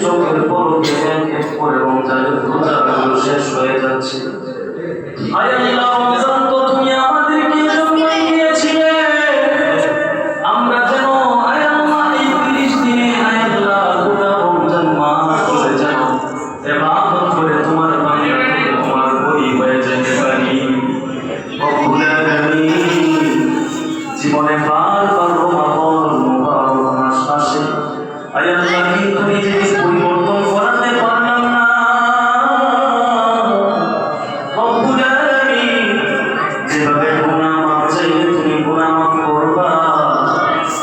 চোখের পলকে এক এক করে রমজানের রোজাগুলো শেষ হয়ে যাচ্ছে। আয় আল্লাহ, রমজান তো তুমি আমাদেরকে জন্য দিয়েছিলে, আমরা যেন আয় আল্লাহ এই 30 দিনে আয় আল্লাহ পুরো রমজান মাস ধরে যেন ইবাদত করে তোমার বান্দা থেকে তোমার বলি হয়ে যেতে পারি। রব্বুল আলামিন, জীবনে বারবার রমাদান মুবারক মাস আসে, আয় আল্লাহ কিন্তু নিজেকে পরিবর্তন করাতে পারলাম না। রব্বুল আলামিন, যেভাবে গুনাহ মাফ চাইলে তুমি গুনাহ মাফ করবা,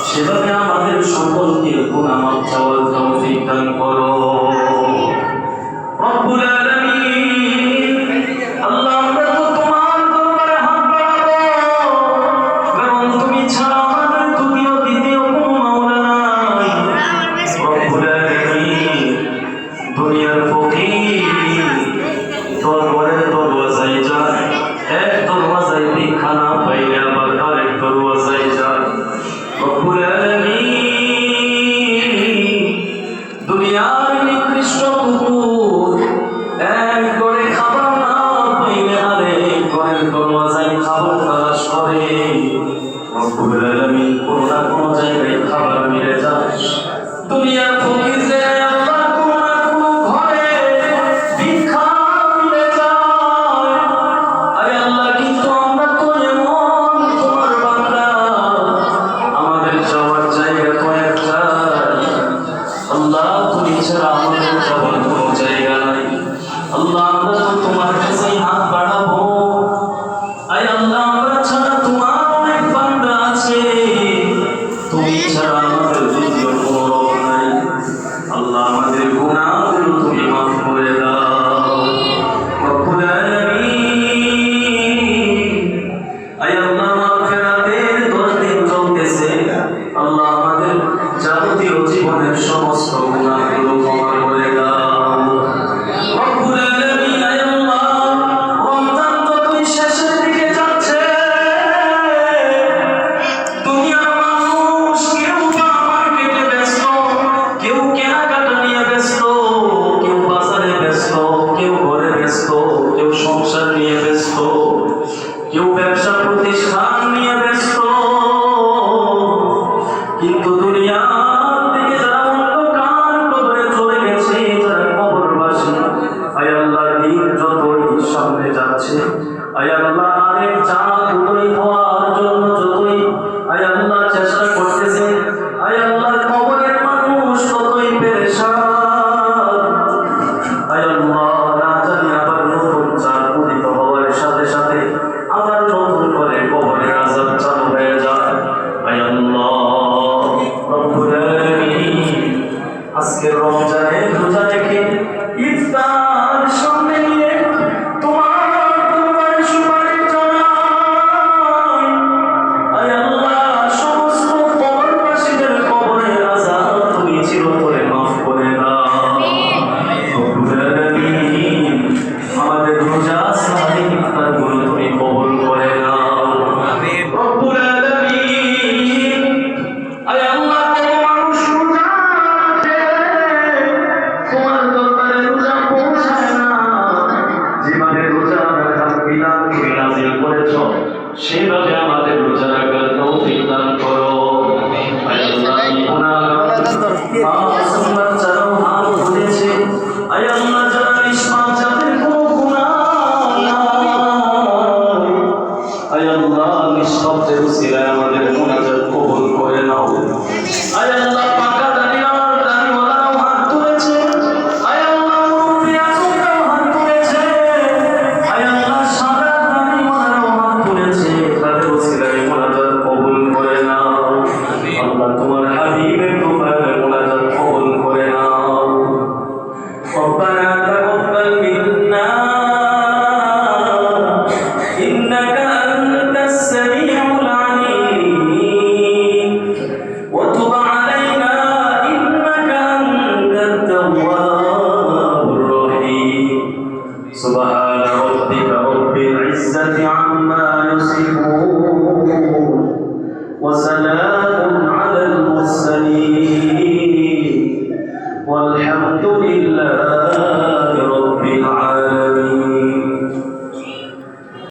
সেভাবে আমাদের সকলকে গুনাহ মাফ চাওয়ার তৌফিক দান করো। রব্বুল আলামিন, আল্লাহ আমরা তো তোমার দরবারে হাত বাড়াবো, কারণ তুমি ছাড়া আমাদের দ্বিতীয় কোনো মাওলা নাই। রব্বুল আলামিন, দুনিয়ার ফকির দরবারের দরওয়াজায় যায়, এক দরওয়াজায় ভিক্ষা না পাইলে আবার আরেক দরওয়াজায় যায়। রব্বুল আলামিন, দুনিয়ার নিকৃষ্ট কুকুর এক ঘরে খাবার না পাইলে আরেক ঘরের দরওয়াজায় খাবার তালাশ করে। রব্বুল আলামিন, কোনো না কোনো জায়গায় খাবার মিলে যায়। দুনিয়ার ফকিরদের আল্লাহ কোনো না কোনো ঘরে ভিক্ষা মিলে যায়। আরে আল্লাহ, কিন্তু আমরা তো এমন তোমার বান্দা, আমাদের যাওয়ার জায়গা তো একটাই। আল্লাহ, তুমি ছাড়া আমাদের যাওয়ার কোনো জায়গা নাই। আল্লাহ, আমরা তো তোমার কাছে হাত বাড়াবো। আয় আল্লাহ, আমরা ছাড়া তোমার অনেক বান্দা আছে, তুমি ছাড়া আমাদের দ্বিতীয় কোনো রব নাই। আল্লাহ, আমাদের গুনাহগুলো তুমি মাফ করে দাও। রব্বুল আলামিন, আয় আল্লাহ, মাগফিরাতের 10 দিন চলতেছে। আল্লাহ, আমাদের যাবতীয় জীবনের সমস্ত গুনাহগুলো ক্ষমা করে দাও। রব্বুল আলামিন, আয় আল্লাহ, রমজান যতই শেষের দিকে যাচ্ছে, দুনিয়ার মানুষ কেউ বা মার্কেটে ব্যস্ত, কেউ কেনাকাটা নিয়ে ব্যস্ত, কেউ বাজারে ব্যস্ত, কেউ ঘরে ব্যস্ত, কেউ সংসার নিয়ে ব্যস্ত, কেউ ব্যবসা প্রতিষ্ঠান নিয়ে ব্যস্ত। কিন্তু দুনিয়ার থেকে যারা অন্ধকার কবরে চলে গেছে, যারা কবরবাসী, আয় আল্লাহ, দিন যতই সামনে যাচ্ছে, আয় আল্লাহ, আরেক চাঁদ উদয় হওয়ার জন্য যতই আয় আল্লাহ চেষ্টা করতেছে, আয় আল্লাহ, কবরের মানুষ ততই পেরেশান। আয় আল্লাহ, না জানি আবার নতুন চাঁদ উদিত হওয়ার সাথে সাথে আবার নতুন করে কবরের আযাব চালু হয়ে যায়। আয় আল্লাহ, রব্বুল আলামিন, আজকের রমজানের রোজা রেখে ইফতার সামনে নিয়ে তোমার দরবারে সুপারিশ জানাই। আয় আল্লাহ, সমস্ত কবরবাসীদের কবরের আযাব তুমি চিরতরে মাফ করে দাও। রব্বুল আলামিন, আমাদের রোজা সাহারি ইফতারগুলো তুমি কবুল করে নাও। রব্বুল আলামিন, আয় আল্লাহ, কোনো মানুষ রোজা রাখে, তোমার দরবারে রোজা পৌঁছায় না। যেভাবে রোজা রাখার বিধান তুমি নাযিল করেছ, সেভাবে আমাদের রোজা রাখার তৌফিক দান করো। আয় আল্লাহ, মাসুম বাচ্চারাও হাত তুলেছে। আয় আল্লাহ, যারা নিষ্পাপ, যাদের কোনো গুনাহ নাই, আয় আল্লাহ, নিষ্পাপদের উসিলায় আমাদের মুনাজাত কবুল করে নাও। আয় আল্লাহ, পাকা দাড়িওয়ালারাও হাত তুলেছে। আয় আল্লাহ, মুরব্বি আজমরাও হাত তুলেছে। আয় আল্লাহ, সাদা দাড়িওয়ালারাও হাত তুলেছে। তাদের উসিলায় মুনাজাত কবুল করে নাও। আল্লাহ, তোমার হাবিবের দরবারে মুনাজাত কবুল করে নাও। ربنا تقبل منا إنك أنت السميع العليم وتب علينا إنك أنت التواب الرحيم سبحان ربك رب العزة عما يصفون وسلام على المرسلين والحمد لله رب العالمين.